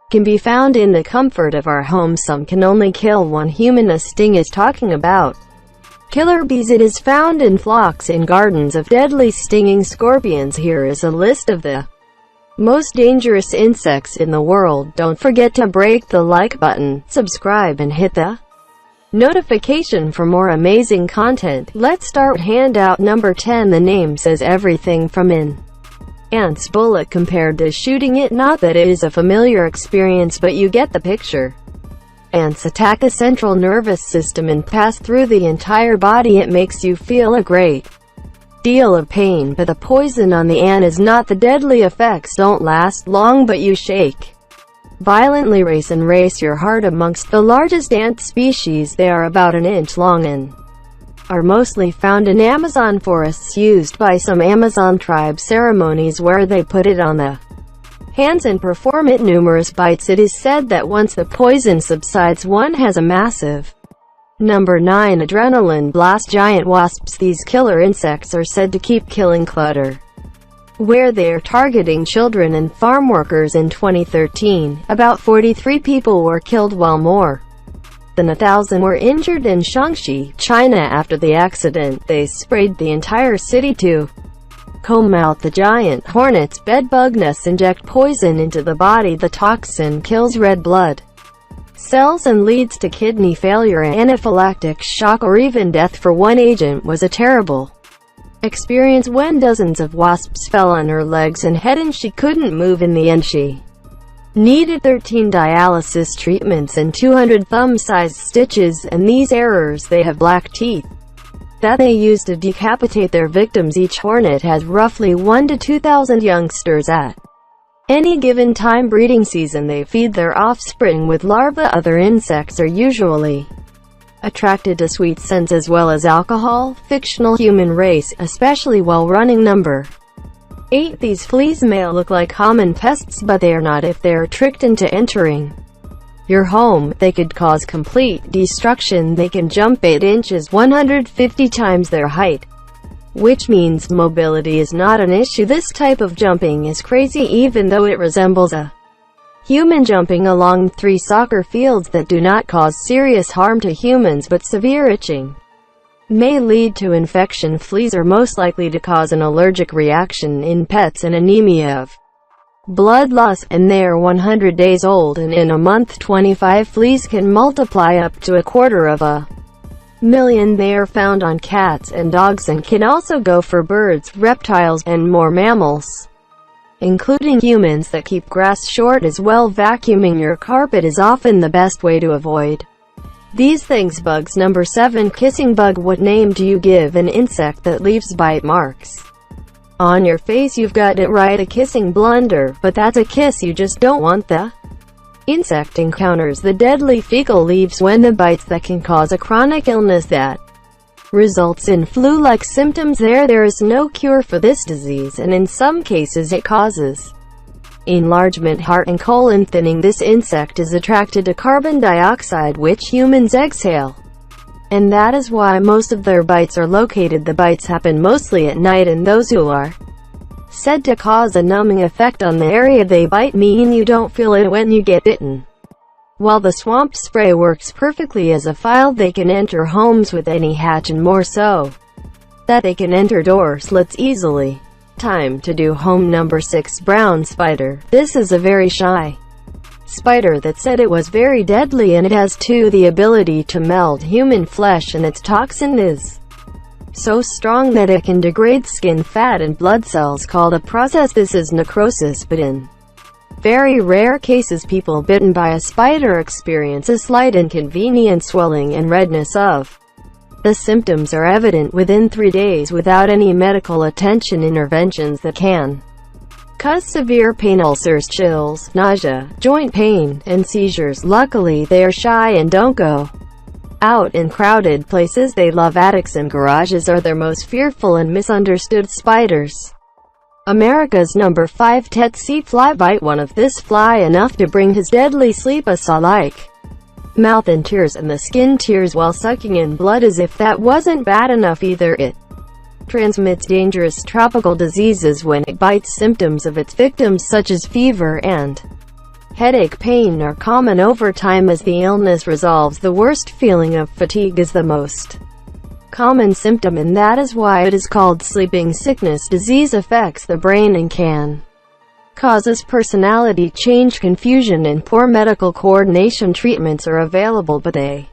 can be found in the comfort of our homes. Some can only kill one human. A sting is talking about killer bees. It is found in flocks in gardens of deadly stinging scorpions. Here is a list of the most dangerous insects in the world. Don't forget to break the like button, subscribe and hit the notification for more amazing content. Let's start with handout number 10. The name says everything from an ant's bullet compared to shooting it. Not that it is a familiar experience, but you get the picture. Ants attack the central nervous system and pass through the entire body. It makes you feel a great deal of pain, but the poison on the ant is not. The deadly effects don't last long, but you shake violently, race your heart. Amongst the largest ant species, they are about an inch long and are mostly found in Amazon forests, used by some Amazon tribe ceremonies where they put it on the hands and perform it numerous bites. It is said that once the poison subsides, one has a massive Number 9. Adrenaline blast. Giant wasps. These killer insects are said to keep killing clutter where they are targeting children and farm workers. In 2013, about 43 people were killed while more than 1,000 were injured in Shaanxi, China. After the accident, they sprayed the entire city to comb out the giant hornets. Bedbug nests inject poison into the body. The toxin kills red blood cells and leads to kidney failure, anaphylactic shock, or even death. For one agent was a terrible experience when dozens of wasps fell on her legs and head and she couldn't move. In the end, she needed 13 dialysis treatments and 200 thumb-sized stitches, and these errors, they have black teeth that they use to decapitate their victims. Each hornet has roughly 1 to 2,000 youngsters at any given time. Breeding season, they feed their offspring with larvae. Other insects are usually attracted to sweet scents as well as alcohol. Fictional human race, especially while running. Number 8. These fleas may look like common pests, but they are not. If they are tricked into entering your home, they could cause complete destruction. They can jump 8 inches, 150 times their height, which means mobility is not an issue. This type of jumping is crazy, even though it resembles a human jumping along 3 soccer fields that do not cause serious harm to humans, but severe itching may lead to infection. Fleas are most likely to cause an allergic reaction in pets and anemia of blood loss, and they are 100 days old, and in a month 25 fleas can multiply up to 250,000. They are found on cats and dogs and can also go for birds, reptiles, and more mammals, including humans that keep grass short as well. Vacuuming your carpet is often the best way to avoid these things. Bugs. Number 7. Kissing bug. What name do you give an insect that leaves bite marks on your face? You've got it right, a kissing blunder, but that's a kiss you just don't want. The insect encounters the deadly fecal leaves when it bites. That can cause a chronic illness that results in flu-like symptoms. There is no cure for this disease, and in some cases it causes enlargement, heart and colon thinning. This insect is attracted to carbon dioxide, which humans exhale, and that is why most of their bites are located. The bites happen mostly at night, and those who are said to cause a numbing effect on the area they bite, mean you don't feel it when you get bitten. While the swamp spray works perfectly as a file, they can enter homes with any hatch, and more so that they can enter door slits easily. Time to do home. Number 6. Brown spider. This is a very shy spider that said it was very deadly, and it has too the ability to melt human flesh, and its toxin is so strong that it can degrade skin, fat and blood cells, called a process. This is necrosis, but in very rare cases, people bitten by a spider experience a slight inconvenience, swelling and redness of the symptoms are evident within 3 days without any medical attention. Interventions that can cause severe pain, ulcers, chills, nausea, joint pain, and seizures. Luckily, they are shy and don't go out in crowded places. They love attics and garages, are their most fearful and misunderstood spiders. America's number 5. Tsetse fly. Bite one of this fly enough to bring his deadly sleep. A saw-like mouth and tears, and the skin tears while sucking in blood. As if that wasn't bad enough either, it transmits dangerous tropical diseases when it bites. Symptoms of its victims such as fever and headache, pain are common over time as the illness resolves. The worst feeling of fatigue is the most common symptom, and that is why it is called sleeping sickness. Disease affects the brain and can causes personality change, confusion, and poor medical coordination. Treatments are available, but they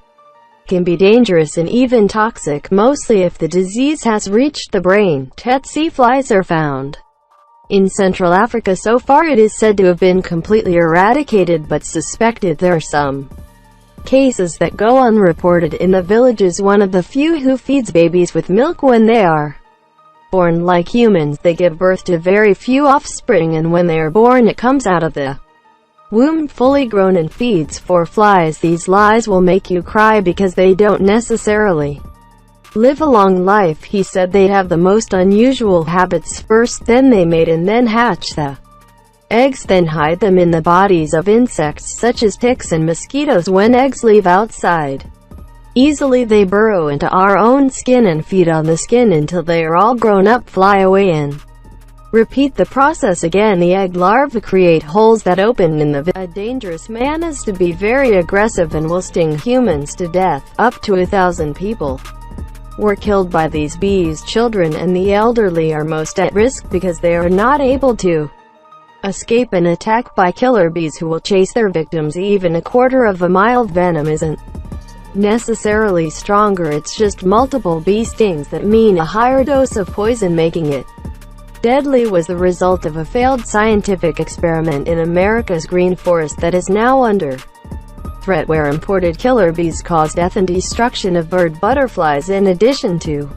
can be dangerous and even toxic, mostly if the disease has reached the brain. Tsetse flies are found in Central Africa. So far it is said to have been completely eradicated, but suspected there are some cases that go unreported. In the villages, one of the few who feeds babies with milk when they are born. Like humans, they give birth to very few offspring, and when they are born it comes out of the womb fully grown and feeds 4 flies. These lies will make you cry because they don't necessarily live a long life. He said they'd have the most unusual habits. First, then they mate and then hatch the eggs, then hide them in the bodies of insects such as ticks and mosquitoes. When eggs leave outside easily, they burrow into our own skin and feed on the skin until they are all grown up, fly away, and repeat the process again. The egg larvae create holes that open in the A dangerous man is to be very aggressive and will sting humans to death. Up to 1,000 people were killed by these bees. Children and the elderly are most at risk because they are not able to escape an attack by killer bees who will chase their victims. Even a quarter of a mile. Venom isn't necessarily stronger, it's just multiple bee stings that mean a higher dose of poison, making it deadly. Was the result of a failed scientific experiment in America's green forest that is now under threat, where imported killer bees cause death and destruction of bird butterflies in addition to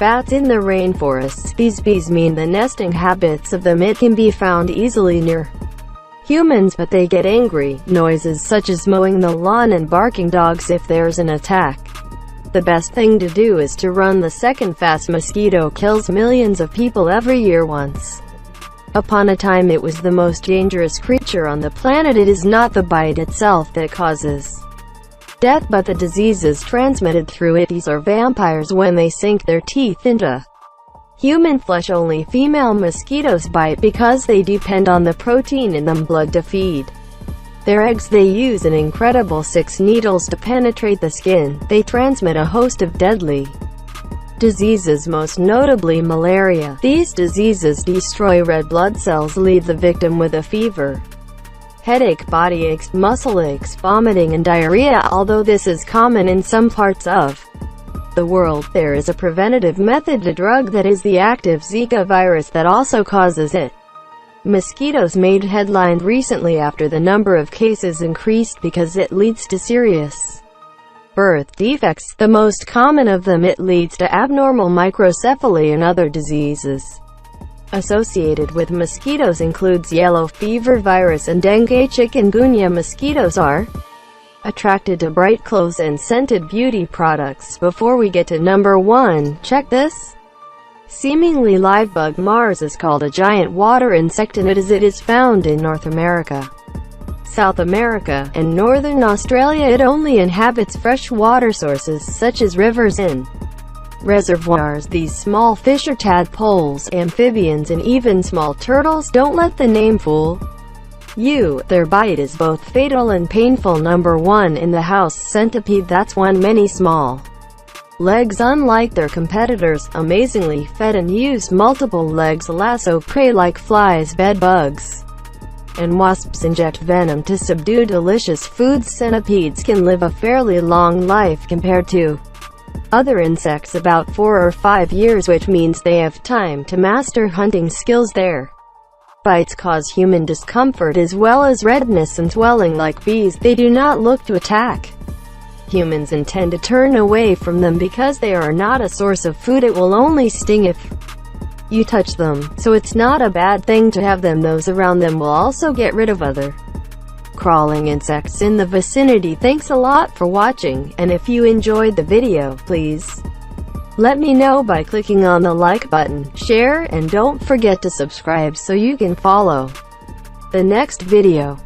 bats in the rainforests. These bees mean the nesting habits of them. It can be found easily near humans, but they get angry. Noises such as mowing the lawn and barking dogs if there's an attack. The best thing to do is to run. The second fast mosquito kills millions of people every year. Once upon a time it was the most dangerous creature on the planet. It is not the bite itself that causes death, but the diseases transmitted through it. These are vampires. When they sink their teeth into human flesh, only female mosquitoes bite because they depend on the protein in them blood to feed their eggs. They use an incredible 6 needles to penetrate the skin. They transmit a host of deadly diseases, most notably malaria. These diseases destroy red blood cells, leave the victim with a fever, headache, body aches, muscle aches, vomiting, and diarrhea. Although this is common in some parts of the world, there is a preventative method to drug that is the active Zika virus that also causes it. Mosquitoes made headlines recently after the number of cases increased because it leads to serious birth defects. The most common of them, it leads to abnormal microcephaly and other diseases associated with mosquitoes includes yellow fever virus and dengue. Chikungunya. Mosquitoes are attracted to bright clothes and scented beauty products. Before we get to number 1, check this seemingly live bug. Mars is called a giant water insect, and it is found in North America, South America, and northern Australia. It only inhabits fresh water sources such as rivers and reservoirs. These small fish are tadpoles, amphibians, and even small turtles. Don't let the name fool you. Their bite is both fatal and painful. Number 1 in the house centipede. That's one many small legs. Unlike their competitors, amazingly fed and use multiple legs, lasso prey like flies, bed bugs, and wasps. Inject venom to subdue delicious foods. Centipedes can live a fairly long life compared to other insects, about 4 or 5 years, which means they have time to master hunting skills. Their bites cause human discomfort as well as redness and swelling. Like bees, they do not look to attack humans and tend to turn away from them because they are not a source of food. It will only sting if you touch them, so it's not a bad thing to have them. Those around them will also get rid of other crawling insects in the vicinity. Thanks a lot for watching, and if you enjoyed the video, please let me know by clicking on the like button, share, and don't forget to subscribe so you can follow the next video.